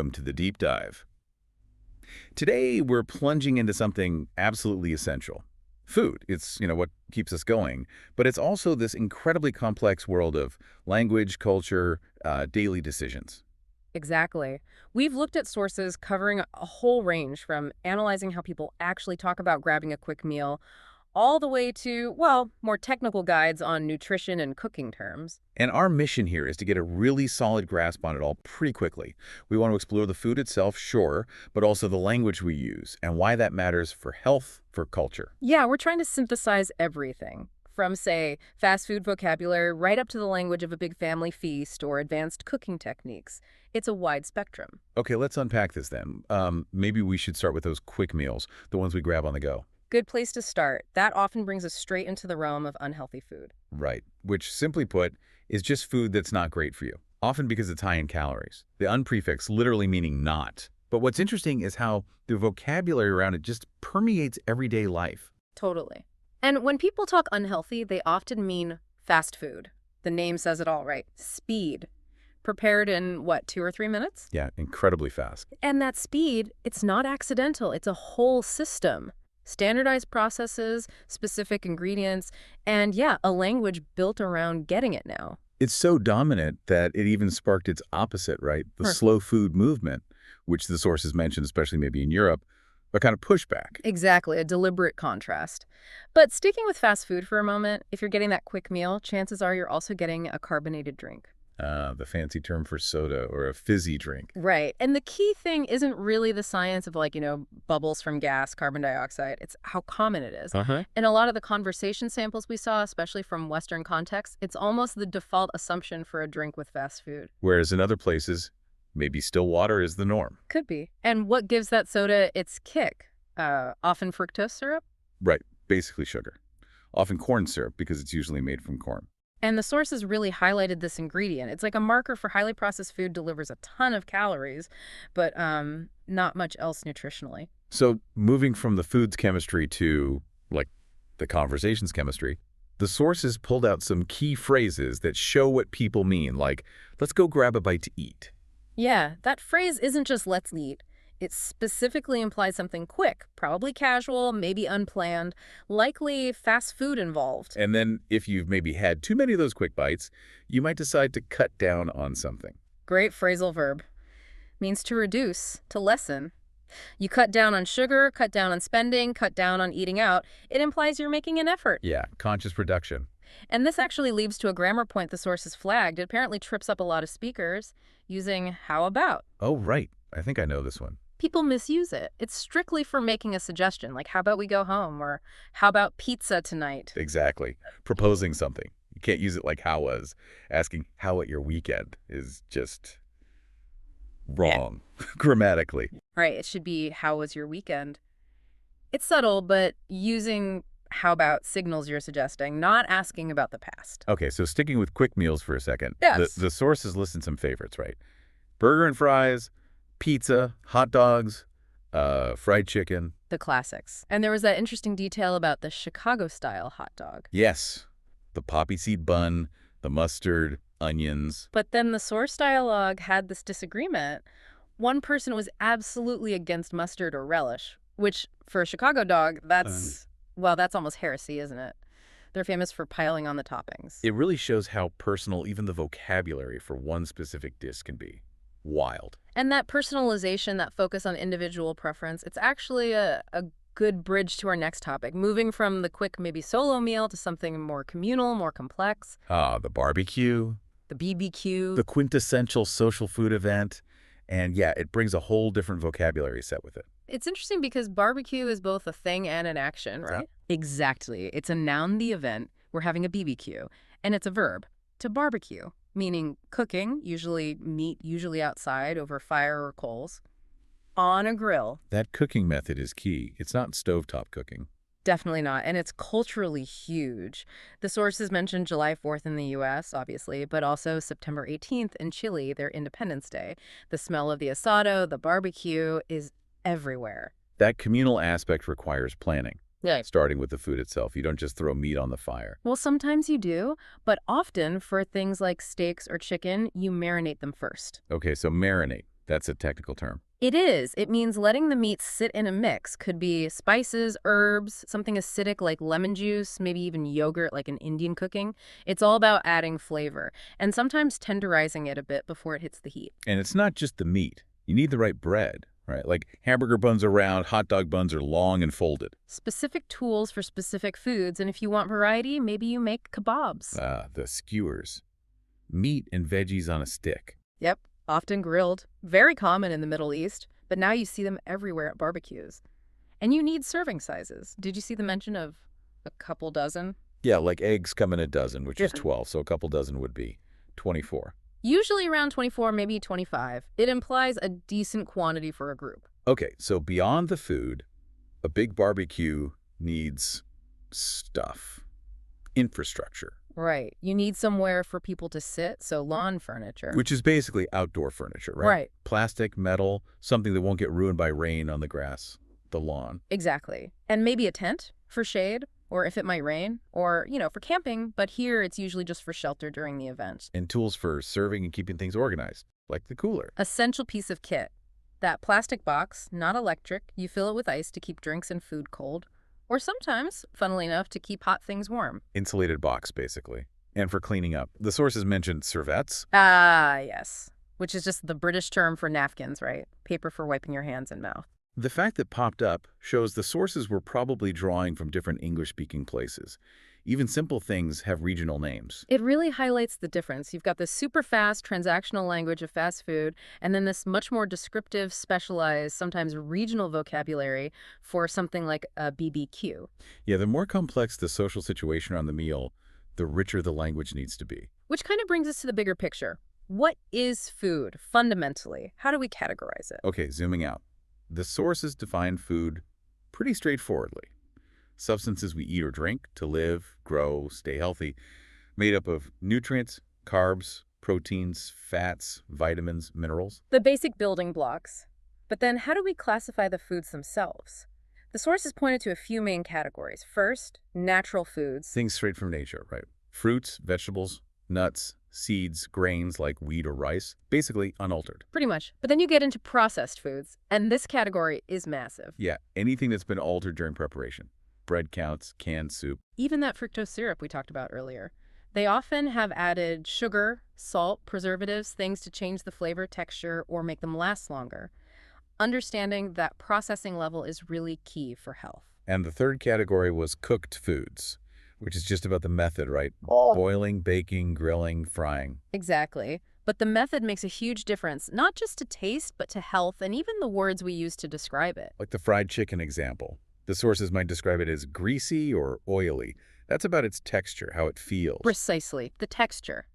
Welcome to the deep dive. Today, we're plunging into something absolutely essential. Food. It's, what keeps us going. But it's also this incredibly complex world of language, culture, daily decisions. Exactly. We've looked at sources covering a whole range from analyzing how people actually talk about grabbing a quick meal all the way to, well, more technical guides on nutrition and cooking terms. And our mission here is to get a really solid grasp on it all pretty quickly. We want to explore the food itself, sure, but also the language we use and why that matters for health, for culture. Yeah, we're trying to synthesize everything from, say, fast food vocabulary right up to the language of a big family feast or advanced cooking techniques. It's a wide spectrum. Okay, let's unpack this then. Maybe we should start with those quick meals, the ones we grab on the go. Good place to start. That often brings us straight into the realm of unhealthy food. Right, which simply put is just food that's not great for you, often because it's high in calories. The unprefix literally meaning not. But what's interesting is how the vocabulary around it just permeates everyday life. Totally. And when people talk unhealthy, they often mean fast food. The name says it all, right? Speed. Prepared in, what, 2 or 3 minutes? Yeah, incredibly fast. And that speed, it's not accidental. It's a whole system. Standardized processes, specific ingredients, and yeah, a language built around getting it now. It's so dominant that it even sparked its opposite, right? The Sure. slow food movement, which the sources mentioned, especially maybe in Europe, a kind of pushback. Exactly, a deliberate contrast. But sticking with fast food for a moment, if you're getting that quick meal, chances are you're also getting a carbonated drink. The fancy term for soda or a fizzy drink. Right. And the key thing isn't really the science of bubbles from gas, carbon dioxide. It's how common it is. Uh-huh. In a lot of the conversation samples we saw, especially from Western contexts, it's almost the default assumption for a drink with fast food. Whereas in other places, maybe still water is the norm. Could be. And what gives that soda its kick? Often fructose syrup? Right, basically sugar. Often corn syrup because it's usually made from corn. And the sources really highlighted this ingredient. It's like a marker for highly processed food delivers a ton of calories, but not much else nutritionally. So moving from the food's chemistry to, like, the conversation's chemistry, the sources pulled out some key phrases that show what people mean, like, let's go grab a bite to eat. Yeah, that phrase isn't just let's eat. It specifically implies something quick, probably casual, maybe unplanned, likely fast food involved. And then if you've maybe had too many of those quick bites, you might decide to cut down on something. Great phrasal verb. Means to reduce, to lessen. You cut down on sugar, cut down on spending, cut down on eating out. It implies you're making an effort. Yeah, conscious reduction. And this actually leads to a grammar point the sources flagged. It apparently trips up a lot of speakers using how about. Oh, right. I think I know this one. People misuse it. It's strictly for making a suggestion, like how about we go home, or how about pizza tonight? Exactly. Proposing something. You can't use it like how was. Asking how at your weekend is just wrong grammatically. Right, it should be how was your weekend? It's subtle, but using how about signals you're suggesting, not asking about the past. Okay, so sticking with quick meals for a second. Yes. The sources listed some favorites, right? Burger and fries, pizza, hot dogs, fried chicken. The classics. And there was that interesting detail about the Chicago-style hot dog. Yes, the poppy seed bun, the mustard, onions. But then the source dialogue had this disagreement. One person was absolutely against mustard or relish, which for a Chicago dog, that's almost heresy, isn't it? They're famous for piling on the toppings. It really shows how personal even the vocabulary for one specific dish can be. Wild. And that personalization, that focus on individual preference, it's actually a good bridge to our next topic, moving from the quick, maybe solo meal to something more communal, more complex. The barbecue. The BBQ. The quintessential social food event. And yeah, it brings a whole different vocabulary set with it. It's interesting because barbecue is both a thing and an action, right? Exactly. It's a noun, the event. We're having a BBQ. And it's a verb, to barbecue, meaning cooking, usually meat, usually outside over fire or coals, on a grill. That cooking method is key. It's not stovetop cooking. Definitely not. And it's culturally huge. The sources mentioned July 4th in the U.S., obviously, but also September 18th in Chile, their Independence Day. The smell of the asado, the barbecue is everywhere. That communal aspect requires planning. Yeah. Starting with the food itself. You don't just throw meat on the fire. Well, sometimes you do, but often for things like steaks or chicken, you marinate them first. Okay, so marinate. That's a technical term. It is. It means letting the meat sit in a mix. Could be spices, herbs, something acidic like lemon juice, maybe even yogurt like in Indian cooking. It's all about adding flavor and sometimes tenderizing it a bit before it hits the heat. And it's not just the meat. You need the right bread, right? Like hamburger buns are round, hot dog buns are long and folded. Specific tools for specific foods, and if you want variety, maybe you make kebabs. The skewers. Meat and veggies on a stick. Yep, often grilled. Very common in the Middle East, but now you see them everywhere at barbecues. And you need serving sizes. Did you see the mention of a couple dozen? Yeah, like eggs come in a dozen, which is Yeah. 12, so a couple dozen would be 24. Usually around 24, maybe 25. It implies a decent quantity for a group. Okay, so beyond the food, a big barbecue needs stuff, infrastructure, Right. You need somewhere for people to sit, so lawn furniture. which is basically outdoor furniture, right? Right. Plastic, metal, something that won't get ruined by rain on the grass, the lawn. Exactly. And maybe a tent for shade, or if it might rain, or, for camping, but here it's usually just for shelter during the event. And tools for serving and keeping things organized, like the cooler. Essential piece of kit. That plastic box, not electric, you fill it with ice to keep drinks and food cold, or sometimes, funnily enough, to keep hot things warm. Insulated box, basically. And for cleaning up. The sources mentioned servettes. Ah, yes. Which is just the British term for napkins, right? Paper for wiping your hands and mouth. The fact that popped up shows the sources were probably drawing from different English-speaking places. Even simple things have regional names. It really highlights the difference. You've got this super fast transactional language of fast food, and then this much more descriptive, specialized, sometimes regional vocabulary for something like a BBQ. Yeah, the more complex the social situation around the meal, the richer the language needs to be. Which kind of brings us to the bigger picture. What is food, fundamentally? How do we categorize it? Okay, zooming out. The sources define food pretty straightforwardly. Substances we eat or drink to live, grow, stay healthy, made up of nutrients, carbs, proteins, fats, vitamins, minerals. The basic building blocks. But then how do we classify the foods themselves? The sources pointed to a few main categories. First, natural foods. Things straight from nature, right? Fruits, vegetables, nuts, seeds, grains like wheat or rice, basically unaltered. Pretty much. But then you get into processed foods, and this category is massive. Yeah, anything that's been altered during preparation. Bread counts, canned soup. Even that fructose syrup we talked about earlier. They often have added sugar, salt, preservatives, things to change the flavor, texture, or make them last longer. Understanding that processing level is really key for health. And the third category was cooked foods, which is just about the method, right? Boiling, baking, grilling, frying. Exactly. But the method makes a huge difference, not just to taste, but to health and even the words we use to describe it. Like the fried chicken example. The sources might describe it as greasy or oily. That's about its texture, how it feels. Precisely, the texture.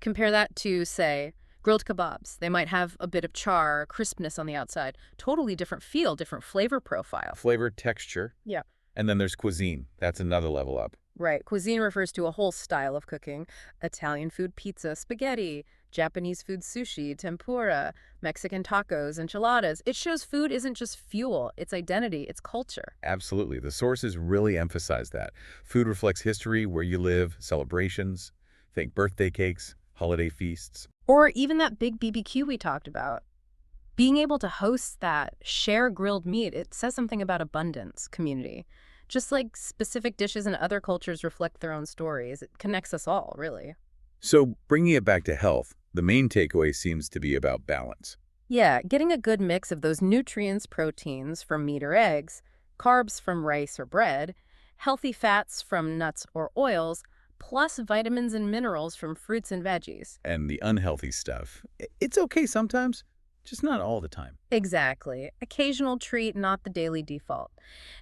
Compare that to, say, grilled kebabs. They might have a bit of char or crispness on the outside. Totally different feel, different flavor profile. Flavor, texture. Yeah. And then there's cuisine. That's another level up. Right. Cuisine refers to a whole style of cooking. Italian food, pizza, spaghetti. Japanese food, sushi, tempura. Mexican tacos, enchiladas. It shows food isn't just fuel. It's identity. It's culture. Absolutely. The sources really emphasize that. Food reflects history, where you live, celebrations. Think birthday cakes, holiday feasts. Or even that big BBQ we talked about. Being able to host that, share grilled meat, it says something about abundance, community. Just like specific dishes in other cultures reflect their own stories, it connects us all, really. So, bringing it back to health, the main takeaway seems to be about balance. Yeah, getting a good mix of those nutrients, proteins from meat or eggs, carbs from rice or bread, healthy fats from nuts or oils, plus vitamins and minerals from fruits and veggies. And the unhealthy stuff, it's okay sometimes, just not all the time. Exactly. Occasional treat, not the daily default.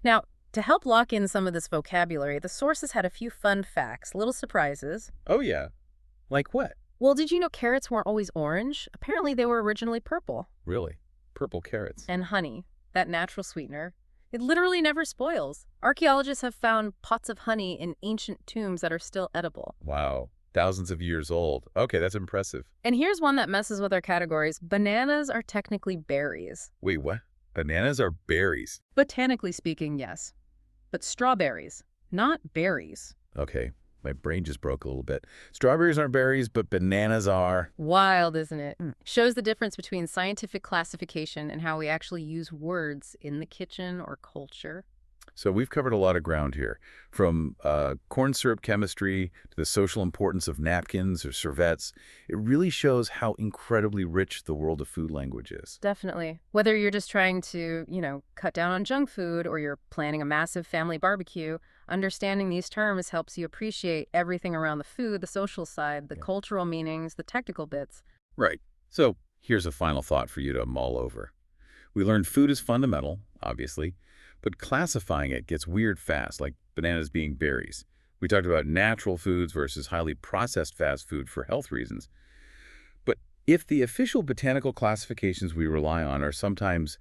Now, to help lock in some of this vocabulary, the sources had a few fun facts, little surprises. Oh yeah. Like what? Well, did you know carrots weren't always orange? Apparently they were originally purple. Really? Purple carrots. And honey, that natural sweetener, it literally never spoils. Archaeologists have found pots of honey in ancient tombs that are still edible. Wow. Thousands of years old. Okay, that's impressive. And here's one that messes with our categories. Bananas are technically berries. Wait, what? Bananas are berries. Botanically speaking, yes. But strawberries, not berries. Okay. My brain just broke a little bit. Strawberries aren't berries, but bananas are. Wild, isn't it? Shows the difference between scientific classification and how we actually use words in the kitchen or culture. So we've covered a lot of ground here, from corn syrup chemistry to the social importance of napkins or servettes. It really shows how incredibly rich the world of food language is. Definitely. Whether you're just trying to, cut down on junk food or you're planning a massive family barbecue, understanding these terms helps you appreciate everything around the food, the social side, the Yeah. cultural meanings, the technical bits. Right. So here's a final thought for you to mull over. We learned food is fundamental, obviously, but classifying it gets weird fast, like bananas being berries. We talked about natural foods versus highly processed fast food for health reasons. But if the official botanical classifications we rely on are sometimes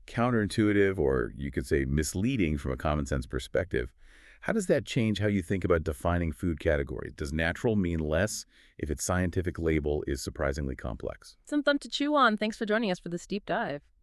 counterintuitive or you could say misleading from a common sense perspective, how does that change how you think about defining food categories? Does natural mean less if its scientific label is surprisingly complex? Something to chew on. Thanks for joining us for this deep dive.